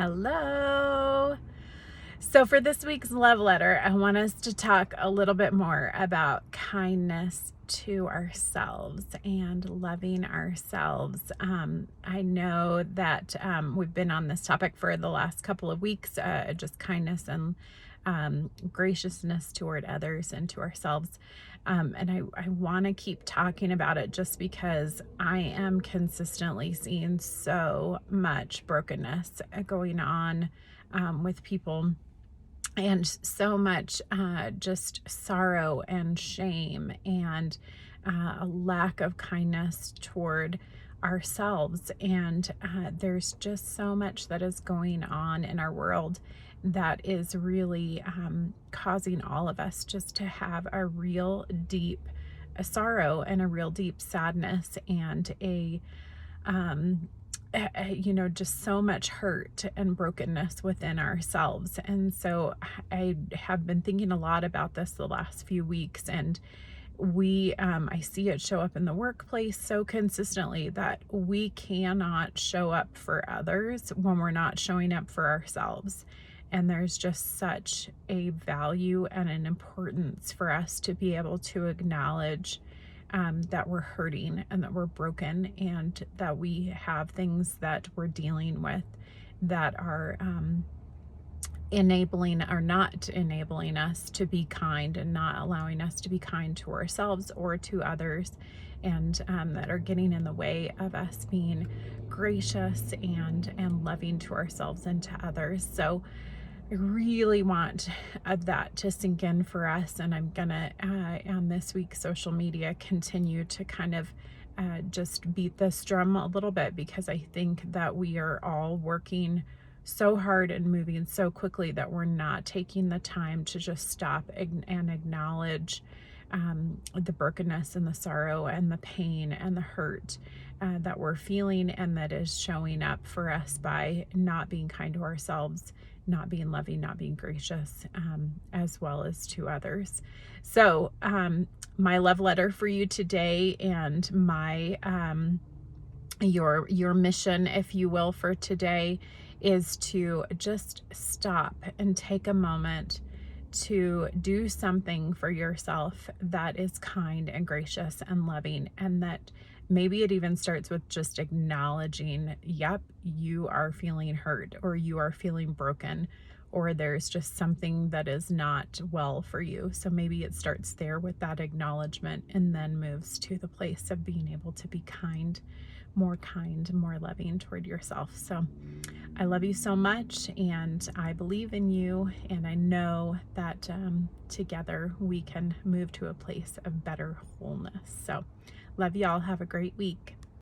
Hello. So for this week's love letter, I want us to talk a little bit more about kindness to ourselves and loving ourselves. I know that we've been on this topic for the last couple of weeks, just kindness and graciousness toward others and to ourselves. And I want to keep talking about it just because I am consistently seeing so much brokenness going on with people, and so much just sorrow and shame and a lack of kindness toward ourselves. And there's just so much that is going on in our world that is really causing all of us just to have a real deep sorrow and a real deep sadness and just so much hurt and brokenness within ourselves. And so I have been thinking a lot about this the last few weeks, and I see it show up in the workplace so consistently that we cannot show up for others when we're not showing up for ourselves. And there's just such a value and an importance for us to be able to acknowledge that we're hurting and that we're broken and that we have things that we're dealing with that are enabling or not enabling us to be kind and not allowing us to be kind to ourselves or to others, and that are getting in the way of us being gracious and loving to ourselves and to others. So I really want that to sink in for us, and I'm gonna on this week's social media continue to kind of just beat this drum a little bit, because I think that we are all working so hard and moving so quickly that we're not taking the time to just stop and acknowledge the brokenness and the sorrow and the pain and the hurt that we're feeling, and that is showing up for us by not being kind to ourselves, not being loving, not being gracious, as well as to others. So my love letter for you today, and my your mission, if you will, for today, is to just stop and take a moment to do something for yourself that is kind and gracious and loving, and that maybe it even starts with just acknowledging, yep, you are feeling hurt, or you are feeling broken, or there's just something that is not well for you. So maybe it starts there with that acknowledgement, and then moves to the place of being able to be kind, more loving toward yourself. So I love you so much, and I believe in you, and I know that together we can move to a place of better wholeness. So love y'all. Have a great week.